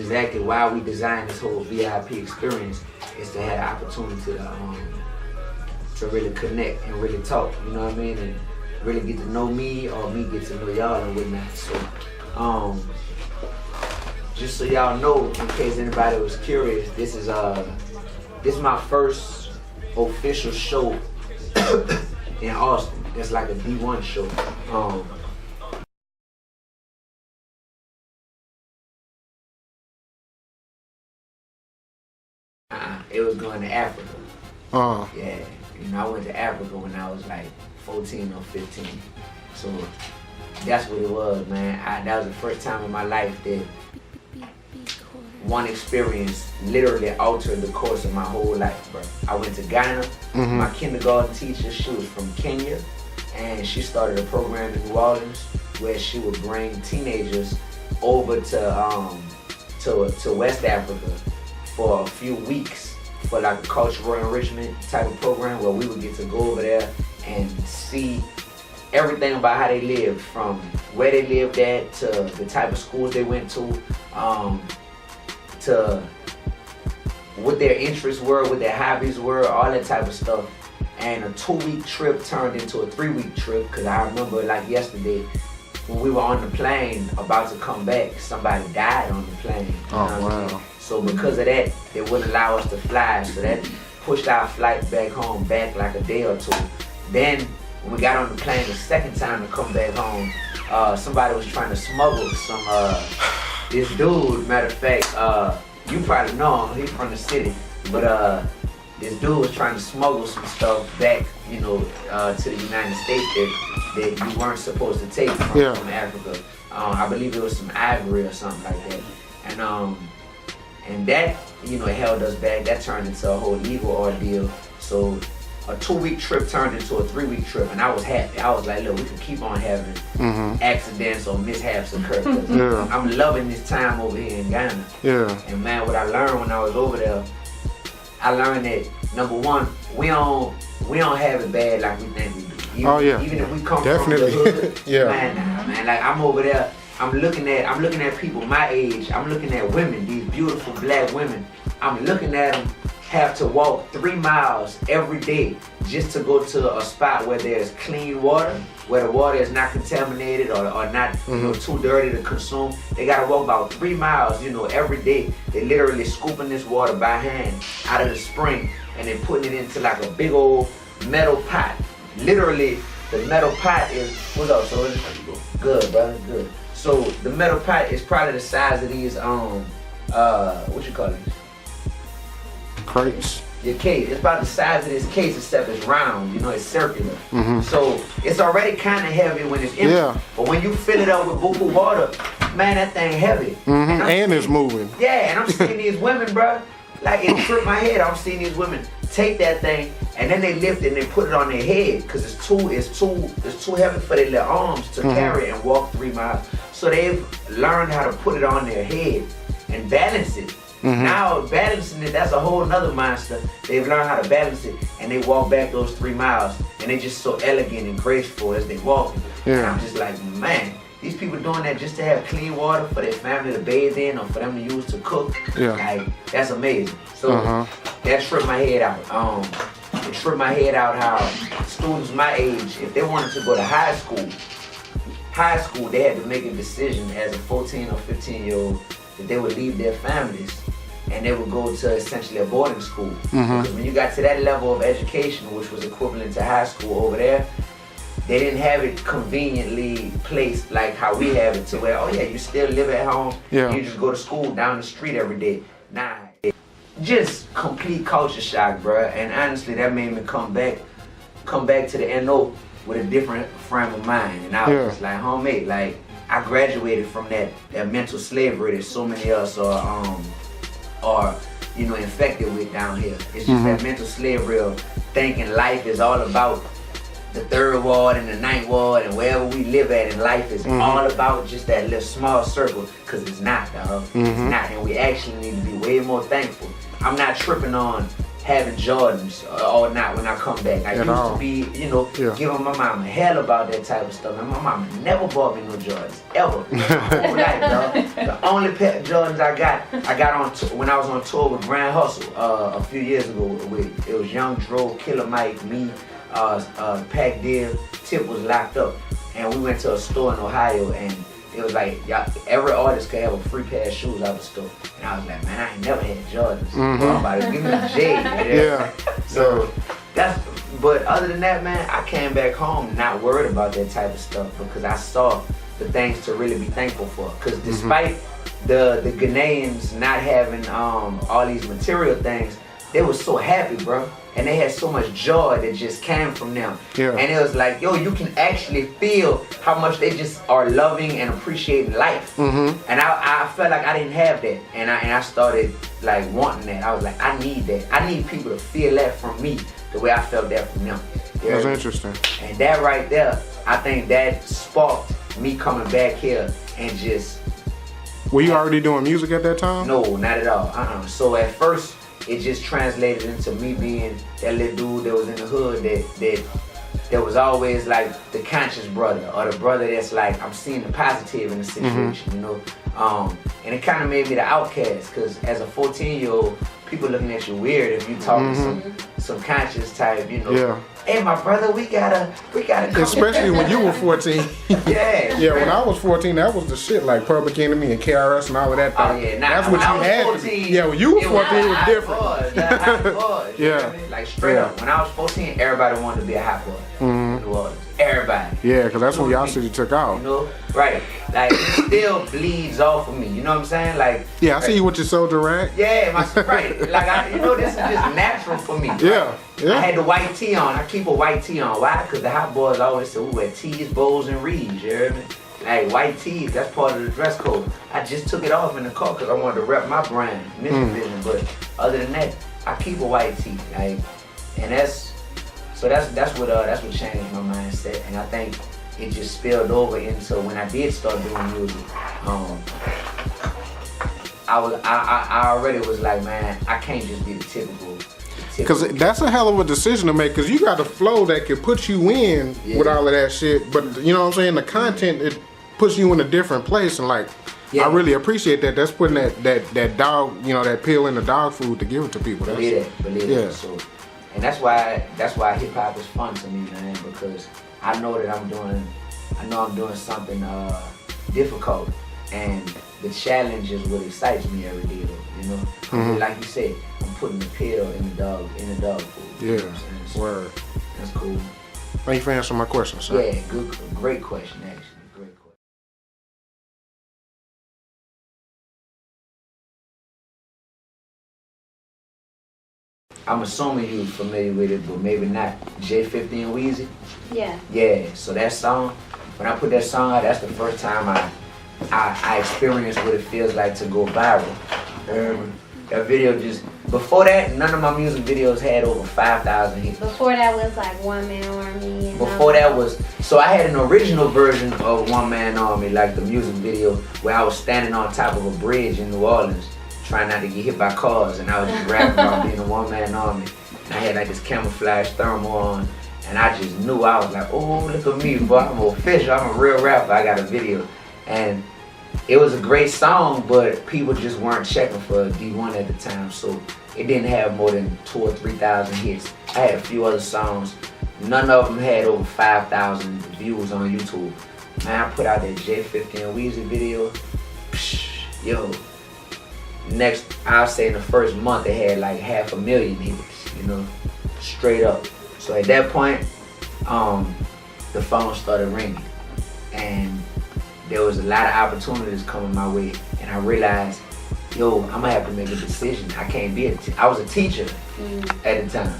exactly why we designed this whole VIP experience, is to have the opportunity to really connect and really talk, you know what I mean, and really get to know me or me get to know y'all and whatnot. So, just so y'all know, in case anybody was curious, this is my first official show in Austin. It's like a Dee1 show. It was going to Africa. Yeah, you know, I went to Africa when I was like 14 or 15. So that's what it was, man. That was the first time in my life that one experience literally altered the course of my whole life, bro. I went to Ghana. My kindergarten teacher, she was from Kenya, and she started a program in New Orleans where she would bring teenagers over to West Africa for a few weeks for like a cultural enrichment type of program where we would get to go over there and see everything about how they lived, from where they lived at to the type of schools they went to what their interests were, what their hobbies were, all that type of stuff. And a 2-week trip turned into a 3-week trip, because I remember like yesterday when we were on the plane about to come back, somebody died on the plane. Wow. So because of that, they wouldn't allow us to fly, so that pushed our flight back home back like a day or two. Then when we got on the plane the second time to come back home, somebody was trying to smuggle some, this dude, matter of fact, you probably know him, he's from the city, but this dude was trying to smuggle some stuff back, you know, to the United States that you weren't supposed to take from Africa. I believe it was some ivory or something like that. And that, you know, held us back. That turned into a whole legal ordeal. So a 2-week trip turned into a 3-week trip, and I was happy. I was like, look, we can keep on having accidents or mishaps occur. I'm loving this time over here in Ghana. And man, what I learned when I was over there, I learned that number one, we don't have it bad like we think we do. Even if we come from the hood, man, like I'm over there. I'm looking at people my age. I'm looking at women, these beautiful black women. I'm looking at them have to walk 3 miles every day just to go to a spot where there's clean water, where the water is not contaminated or not you know, too dirty to consume. They gotta walk about 3 miles, you know, every day. They literally scooping this water by hand out of the spring, and then putting it into like a big old metal pot. Literally, the metal pot is, what's up, so good, brother, good. So the metal pot is probably the size of these, what you call it? Crates. Your case. It's about the size of this case, except it's round, you know, it's circular. So it's already kind of heavy when it's empty. But when you fill it up with buku water, man, that thing heavy. And it's moving. Yeah, and I'm seeing these women, bro, like it tripped my head. I'm seeing these women take that thing and then they lift it and they put it on their head because it's too heavy for their little arms to carry and walk 3 miles. So they've learned how to put it on their head and balance it. Now balancing it, that's a whole nother monster. They've learned how to balance it and they walk back those 3 miles and they're just so elegant and graceful as they walk. And I'm just like, man, these people doing that just to have clean water for their family to bathe in or for them to use to cook. Like, that's amazing. So that tripped my head out. It tripped my head out how students my age, if they wanted to go to high school, they had to make a decision as a 14 or 15-year-old that they would leave their families and they would go to essentially a boarding school. Because when you got to that level of education, which was equivalent to high school over there, they didn't have it conveniently placed like how we have it to where, oh yeah, you still live at home, you just go to school down the street every day. Nah, just complete culture shock, bruh. And honestly, that made me come back to the NO with a different frame of mind. And I was just like, homie, like, I graduated from that mental slavery that so many of us are you know, infected with down here. It's just that mental slavery of thinking life is all about the 3rd ward and the 9th ward and wherever we live at in life is all about just that little small circle, because it's not, dog. It's not, and we actually need to be way more thankful. I'm not tripping on having Jordans or not when I come back. I used to be, you know, giving my mama hell about that type of stuff. And my mama never bought me no Jordans, ever. My whole life, dog. The only pair of Jordans I got on when I was on tour with Grand Hustle a few years ago. It was Young Dro, Killer Mike, me, Pac Deal, Tip was locked up. And we went to a store in Ohio, and it was like, every artist could have a free pair of shoes out the store. And I was like, man, I ain't never had Jordans. Well, I'm about to give me the J. So but other than that, man, I came back home not worried about that type of stuff because I saw the things to really be thankful for. Because despite the Ghanaians not having all these material things, they were so happy, bro. And they had so much joy that just came from them. And it was like, yo, you can actually feel how much they just are loving and appreciating life. And I felt like I didn't have that. And I started like wanting that. I was like, I need that. I need people to feel that from me the way I felt that from them. That's interesting. And that right there, I think that sparked me coming back here and just... Were you already doing music at that time? No, not at all. So at first, it just translated into me being that little dude that was in the hood that was always like the conscious brother or the brother that's like, I'm seeing the positive in the situation, you know? And it kind of made me the outcast because as a 14-year-old, people looking at you weird if you talking some conscious type, you know? Hey, my brother, we gotta come. Especially when you were 14. Yeah, when I was 14, that was the shit, like Public Enemy and KRS and all of that. That's what you had 14, to be. Yeah, when you were 14, it was different. That's how it was. You know what I mean? Like straight up. When I was 14, everybody wanted to be a hot boy. In New Orleans. Everybody. Yeah, because that's when y'all city took out. You know? Right. Like, it still bleeds off of me. You know what I'm saying? Like. Yeah, I see you with your soldier rag. Yeah, right. Like, you know, this is just natural for me. Yeah. I had the white tee on. I keep a white tee on. Why? Because the hot boys always say we wear tees, bows, and reeds. You hear me? Like white tees, that's part of the dress code. I just took it off in the car because I wanted to rep my brand, Mission Vision. But other than that, I keep a white tee. Like, and that's what changed my mindset. And I think it just spilled over into when I did start doing music. I already was like, man, I can't just be the typical. Because that's a hell of a decision to make, because you got a flow that could put you in with all of that shit, but you know what I'm saying, the content, it puts you in a different place, and like, I really appreciate that. That's putting that dog, you know, that pill in the dog food to give it to people. Believe it. So, and that's why hip hop is fun to me, man, because I know that I'm doing something difficult, and the challenge is what excites me every day, you know. Like you said, I'm putting the pill in the dog food. Yeah, you know so word. That's cool. Thank you for answering my question, sir. Yeah, great question, actually. Great question. I'm assuming you're familiar with it, but maybe not. J50 and Weezy? Yeah. Yeah, so that song, when I put that song out, that's the first time I experienced what it feels like to go viral. That video just, before that, none of my music videos had over 5,000 hits. Before that was like One Man Army. And before that was, so I had an original version of One Man Army, like the music video where I was standing on top of a bridge in New Orleans, trying not to get hit by cars, and I was just rapping about being a one-man army. And I had like this camouflage thermal on, and I just knew, I was like, oh, look at me, boy, I'm official, I'm a real rapper, I got a video. And it was a great song, but people just weren't checking for Dee1 at the time, so it didn't have more than 2,000 or 3,000 hits. I had a few other songs. None of them had over 5,000 views on YouTube. Man, I put out that J50 and Weezy video. Yo, next, I'll say in the first month, it had like 500,000 hits, you know, straight up. So at that point, the phone started ringing, and there was a lot of opportunities coming my way, and I realized, yo, I'm gonna have to make a decision. I can't be I was a teacher at the time.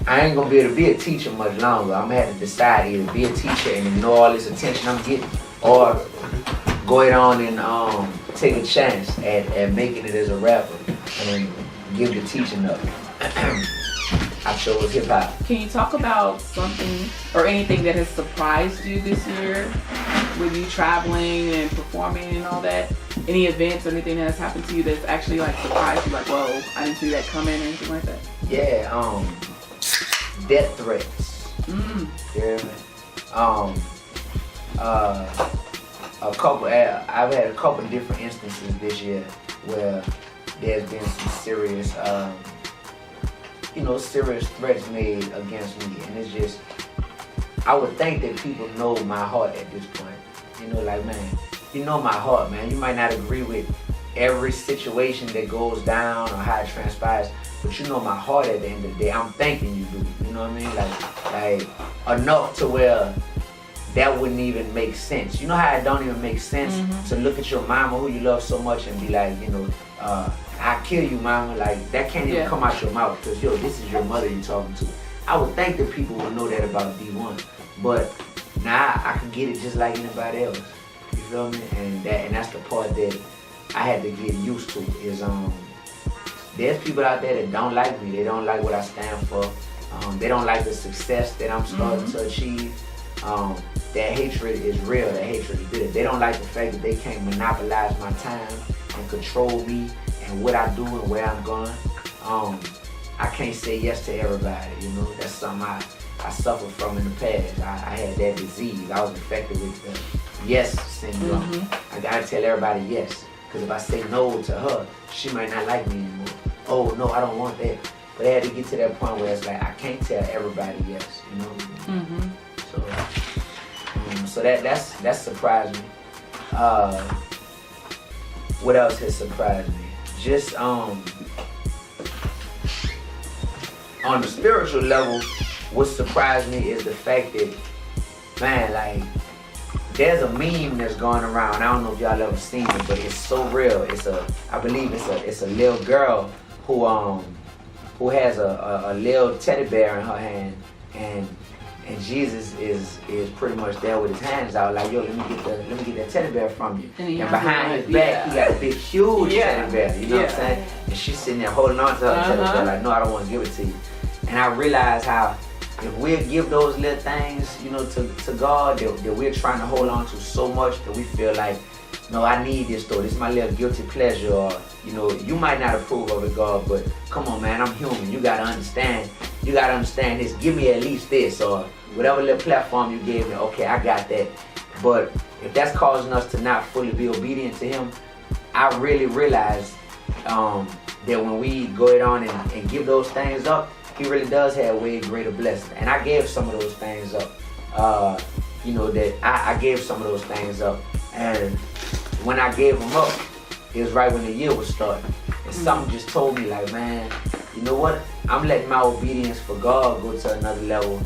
I ain't gonna be able to be a teacher much longer. I'm gonna have to decide either be a teacher and ignore all this attention I'm getting, or go ahead on and take a chance at making it as a rapper and give the teaching up. I chose hip hop. Can you talk about something or anything that has surprised you this year with you traveling and performing and all that? Any events or anything that has happened to you that's actually like surprised you, like, whoa, I didn't see that coming or anything like that? Yeah, death threats. Yeah, a couple. I've had a couple different instances this year where there's been some serious, serious threats made against me, and it's just, I would think that people know my heart at this point. Like, man, you know my heart, man. You might not agree with every situation that goes down or how it transpires, but you know my heart at the end of the day. I'm thinking you do. You know what I mean? Like enough to where that wouldn't even make sense. You know how it don't even make sense to look at your mama who you love so much and be like, I kill you, mama. Like, that can't even come out your mouth because, this is your mother you're talking to. I would think that people would know that about Dee1, but now I can get it just like anybody else. You feel me? And that's the part that I had to get used to is there's people out there that don't like me. They don't like what I stand for. They don't like the success that I'm starting to achieve. That hatred is real. That hatred is bitter. They don't like the fact that they can't monopolize my time and control me and what I do and where I'm going. I can't say yes to everybody. That's something I suffered from in the past. I had that disease. I was infected with the yes syndrome. I gotta tell everybody yes, because if I say no to her, she might not like me anymore. Oh no, I don't want that. But I had to get to that point where it's like I can't tell everybody yes. So that surprised me. What else has surprised me? Just on the spiritual level, what surprised me is the fact that, man, like, there's a meme that's going around. I don't know if y'all ever seen it, but it's so real. I believe it's a little girl who has a little teddy bear in her hand, and Jesus is pretty much there with his hands out, like, yo, let me get that teddy bear from you. And behind his back, he got a big, huge teddy bear. You know what I'm saying? And she's sitting there holding on to her teddy bear, like, no, I don't want to give it to you. And I realized how if we give those little things, to God that we're trying to hold on to so much that we feel like, no, I need this though. This is my little guilty pleasure, or you might not approve of it, God, but come on, man, I'm human. You gotta understand. You gotta understand this. Give me at least this, or whatever little platform you gave me. Okay, I got that. But if that's causing us to not fully be obedient to Him, I really realized that when we go on and give those things up, He really does have way greater blessings. And I gave some of those things up. I gave some of those things up. And when I gave them up, it was right when the year was starting. And something just told me, like, man, you know what? I'm letting my obedience for God go to another level.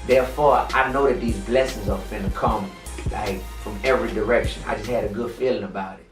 Therefore, I know that these blessings are finna come, like, from every direction. I just had a good feeling about it.